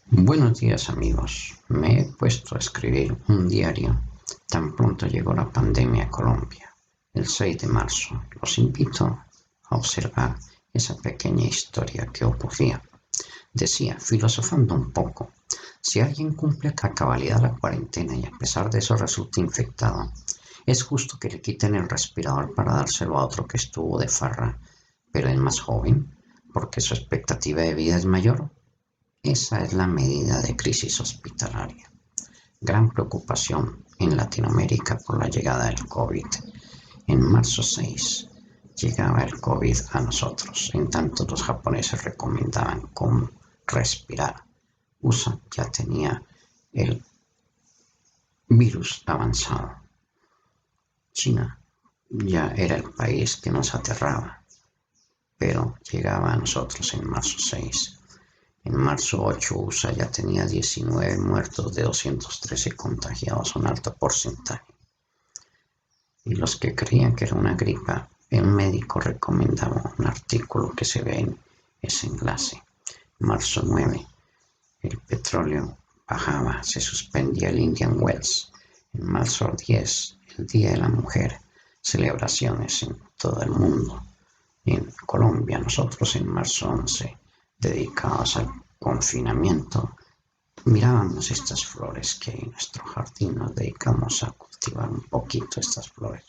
Buenos días amigos, me he puesto a escribir un diario tan pronto llegó la pandemia a Colombia, el 6 de marzo. Los invito a observar esa pequeña historia que ocurría. Decía, filosofando un poco, si alguien cumple a cabalidad la cuarentena y a pesar de eso resulta infectado, es justo que le quiten el respirador para dárselo a otro que estuvo de farra, pero es más joven, porque su expectativa de vida es mayor. Esa es la medida de crisis hospitalaria. Gran preocupación en Latinoamérica por la llegada del COVID. En marzo 6 llegaba el COVID a nosotros, en tanto los japoneses recomendaban cómo respirar. USA ya tenía el virus avanzado. China ya era el país que nos aterraba, pero llegaba a nosotros en marzo 6. En marzo 8, USA ya tenía 19 muertos de 213 contagiados, un alto porcentaje. Y los que creían que era una gripa, el médico recomendaba un artículo que se ve en ese enlace. Marzo 9, el petróleo bajaba, se suspendía el Indian Wells. En marzo 10, el Día de la Mujer, celebraciones en todo el mundo. Y en Colombia, nosotros en marzo 11, dedicados al confinamiento, mirábamos estas flores que hay en nuestro jardín, nos dedicamos a cultivar un poquito estas flores.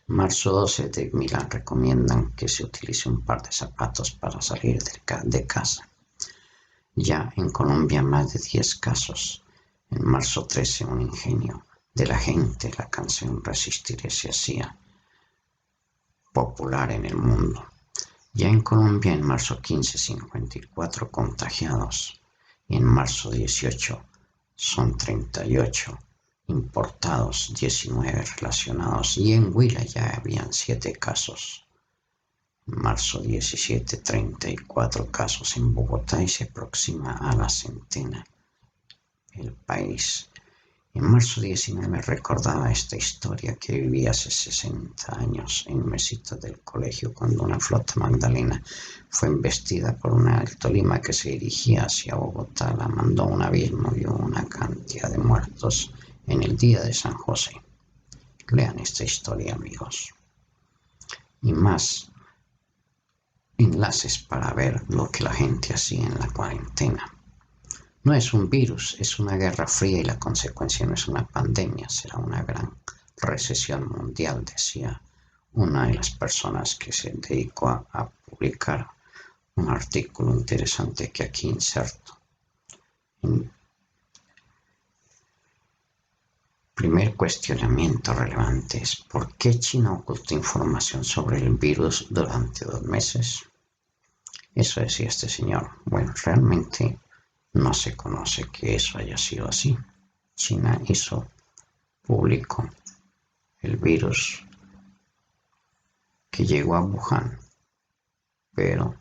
Marzo 12 de Milán recomiendan que se utilice un par de zapatos para salir de casa. Ya en Colombia más de 10 casos. En marzo 13 un ingenio de la gente, la canción Resistiré se hacía popular en el mundo. Ya en Colombia en marzo 15, 54 contagiados y en marzo 18 son 38 importados, 19 relacionados y en Huila ya habían 7 casos. En marzo 17, 34 casos en Bogotá y se aproxima a la centena el país. En marzo 19 recordaba esta historia que viví hace 60 años en mesitas del colegio cuando una flota magdalena fue embestida por una del Tolima que se dirigía hacia Bogotá. La mandó a un abismo y hubo una cantidad de muertos en el día de San José. Lean esta historia, amigos. Y más enlaces para ver lo que la gente hacía en la cuarentena. No es un virus, es una guerra fría y la consecuencia no es una pandemia, será una gran recesión mundial, decía una de las personas que se dedicó a publicar un artículo interesante que aquí inserto. El primer cuestionamiento relevante es ¿por qué China ocultó información sobre el virus durante 2 meses? Eso decía este señor. Bueno, realmente no se conoce que eso haya sido así. China hizo público el virus que llegó a Wuhan, pero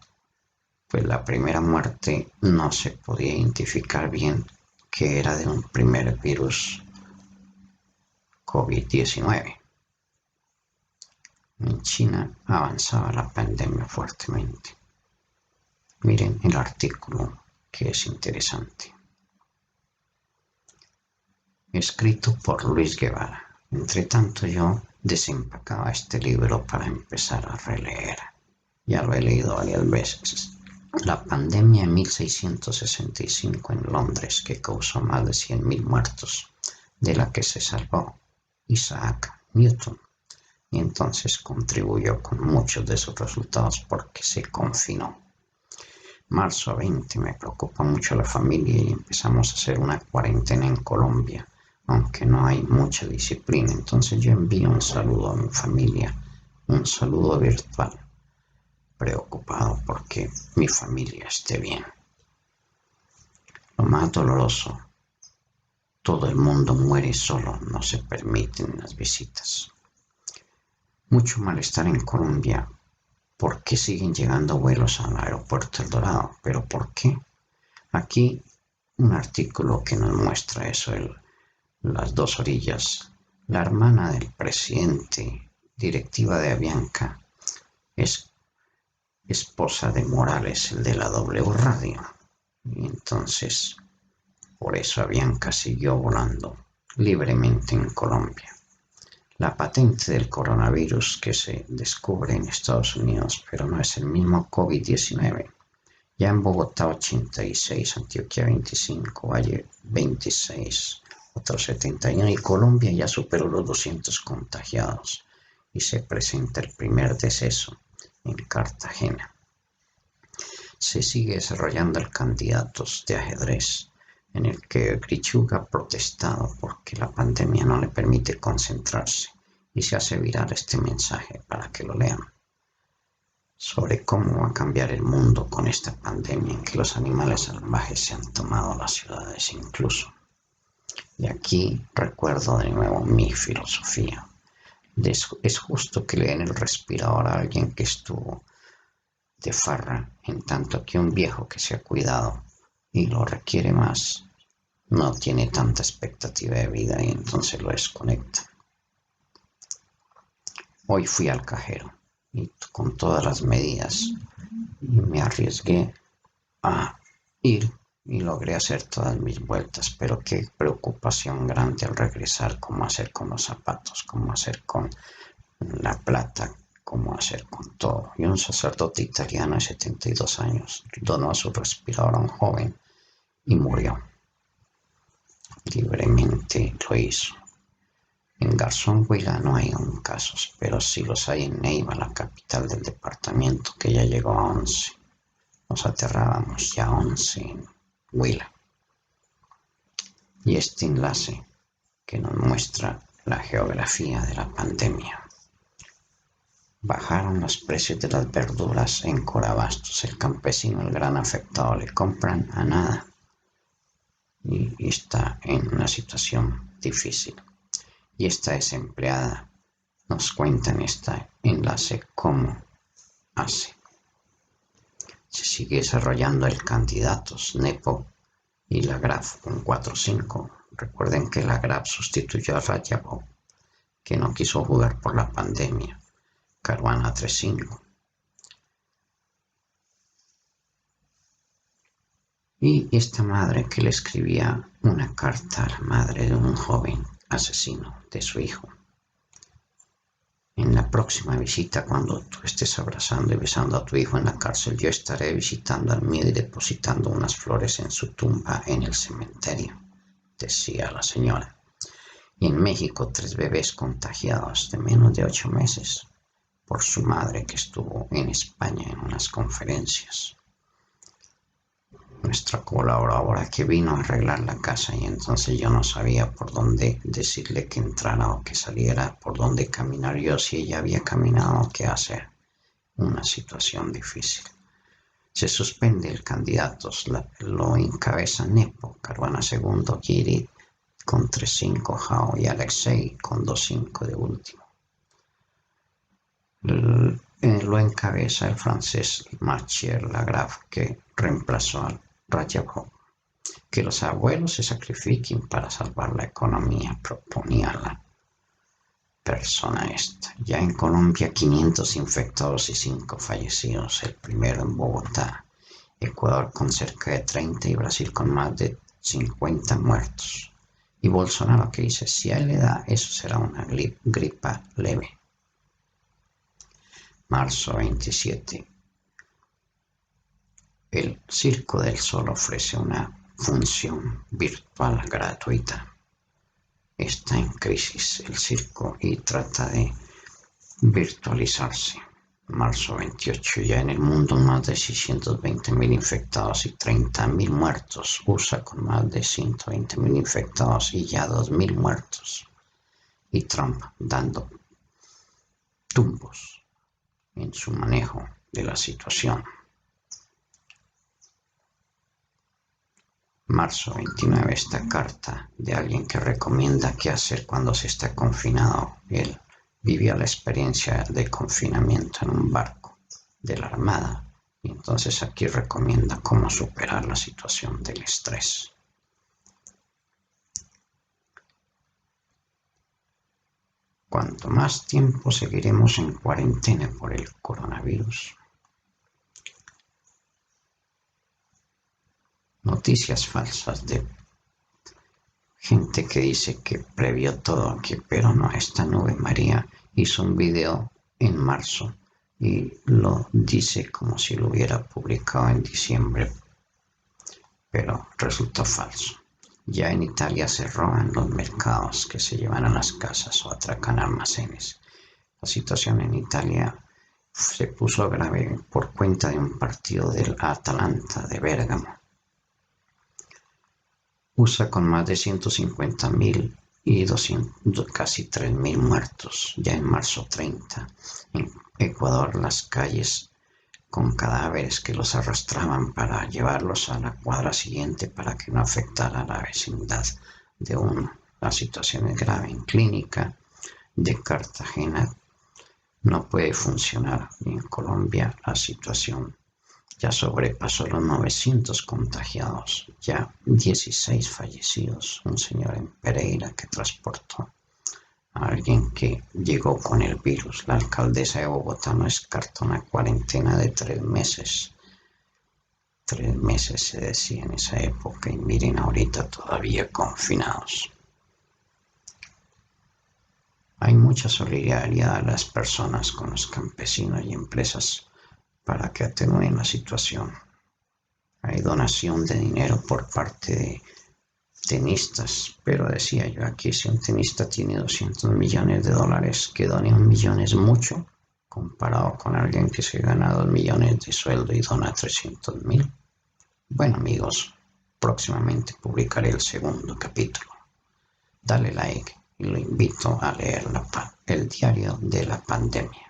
pues la primera muerte no se podía identificar bien que era de un primer virus COVID-19. En China avanzaba la pandemia fuertemente. Miren el artículo que es interesante. Escrito por Luis Guevara. Entre tanto yo desempacaba este libro para empezar a releer. Ya lo he leído varias veces. La pandemia en 1665 en Londres, que causó más de 100.000 muertos, de la que se salvó Isaac Newton, y entonces contribuyó con muchos de sus resultados porque se confinó. Marzo 20, me preocupa mucho la familia y empezamos a hacer una cuarentena en Colombia, aunque no hay mucha disciplina. Entonces yo envío un saludo a mi familia, un saludo virtual, preocupado porque mi familia esté bien. Lo más doloroso, todo el mundo muere solo, no se permiten las visitas. Mucho malestar en Colombia. ¿Por qué siguen llegando vuelos al aeropuerto El Dorado? ¿Pero por qué? Aquí un artículo que nos muestra eso, las dos orillas. La hermana del presidente, directiva de Avianca, es esposa de Morales, el de la W Radio. entonces por eso Avianca siguió volando libremente en Colombia. La patente del coronavirus que se descubre en Estados Unidos, pero no es el mismo COVID-19. Ya en Bogotá 86, Antioquia 25, Valle 26, otros 71 y Colombia ya superó los 200 contagiados y se presenta el primer deceso en Cartagena. Se sigue desarrollando el candidatos de ajedrez en el que Grichuk ha protestado porque la pandemia no le permite concentrarse y se hace viral este mensaje para que lo lean sobre cómo va a cambiar el mundo con esta pandemia en que los animales salvajes se han tomado las ciudades incluso. Y aquí recuerdo de nuevo mi filosofía. Es justo que le den el respirador a alguien que estuvo de farra, en tanto que un viejo que se ha cuidado y lo requiere más no tiene tanta expectativa de vida y entonces lo desconecta. Hoy fui al cajero y con todas las medidas y me arriesgué a ir y logré hacer todas mis vueltas, pero qué preocupación grande al regresar, cómo hacer con los zapatos, cómo hacer con la plata, cómo hacer con todo. Y un sacerdote italiano de 72 años donó su respirador a un joven y murió. Libremente lo hizo. En Garzón, Huila no hay aún casos, pero sí los hay en Neiva, la capital del departamento, que ya llegó a 11. Nos aterrábamos ya 11 en Huila. Y este enlace que nos muestra la geografía de la pandemia. Bajaron los precios de las verduras en Corabastos. El campesino, el gran afectado, le compran a nada y está en una situación difícil. Y esta desempleada nos cuenta en este enlace cómo hace. Se sigue desarrollando el Candidatos, Nepo y la Graf con 4-5. Recuerden que la Graf sustituyó a Rajabov, que no quiso jugar por la pandemia. Caruana 3-5. Y esta madre que le escribía una carta a la madre de un joven asesino de su hijo. En la próxima visita, cuando tú estés abrazando y besando a tu hijo en la cárcel, yo estaré visitando al mío y depositando unas flores en su tumba en el cementerio, decía la señora. Y en México 3 bebés contagiados de menos de 8 meses por su madre que estuvo en España en unas conferencias. Nuestra colaboradora que vino a arreglar la casa y entonces yo no sabía por dónde decirle que entrara o que saliera, por dónde caminar yo, si ella había caminado o qué hacer. Una situación difícil. Se suspende el Candidatos, lo encabeza Nepo, Caruana II, Giri con 3-5, Jao y Alexei con 2-5 de último. Lo encabeza el francés Marchier Lagrave, que reemplazó al Rajabov. Que los abuelos se sacrifiquen para salvar la economía, proponía la persona esta. Ya en Colombia 500 infectados y 5 fallecidos, el primero en Bogotá, Ecuador con cerca de 30 y Brasil con más de 50 muertos. Y Bolsonaro que dice, si a él le da, eso será una gripa leve. Marzo 27. El Circo del Sol ofrece una función virtual gratuita. Está en crisis el circo y trata de virtualizarse. Marzo 28. Ya en el mundo más de 620.000 infectados y 30.000 muertos. USA con más de 120.000 infectados y ya 2.000 muertos. Y Trump dando tumbos en su manejo de la situación. Marzo 29, esta carta de alguien que recomienda qué hacer cuando se está confinado. Él vivió la experiencia de confinamiento en un barco de la Armada y entonces aquí recomienda cómo superar la situación del estrés. ¿Cuánto más tiempo seguiremos en cuarentena por el coronavirus? noticias falsas de gente que dice que previó todo, pero no, esta nube María hizo un video en marzo y lo dice como si lo hubiera publicado en diciembre, pero resultó falso. Ya en Italia se roban los mercados que se llevan a las casas o atracan almacenes. La situación en Italia se puso grave por cuenta de un partido del Atalanta de Bérgamo. USA con más de 150.000 y casi 3.000 muertos ya en marzo 30. En Ecuador las calles con cadáveres que los arrastraban para llevarlos a la cuadra siguiente para que no afectara a la vecindad de uno. La situación es grave. En clínica de Cartagena no puede funcionar, y en Colombia la situación ya sobrepasó los 900 contagiados, ya 16 fallecidos. Un señor en Pereira que transportó a alguien que llegó con el virus. La alcaldesa de Bogotá no descarta una cuarentena de 3 meses. 3 meses se decía en esa época y miren ahorita todavía confinados. Hay mucha solidaridad a las personas con los campesinos y empresas para que atenúen la situación. Hay donación de dinero por parte de tenistas, pero decía yo aquí, si un tenista tiene 200 millones de dólares, que done 1 millón es mucho, comparado con alguien que se gana 2 millones de sueldo y dona 300.000. Bueno amigos, próximamente publicaré el segundo capítulo. Dale like y lo invito a leer el diario de la pandemia.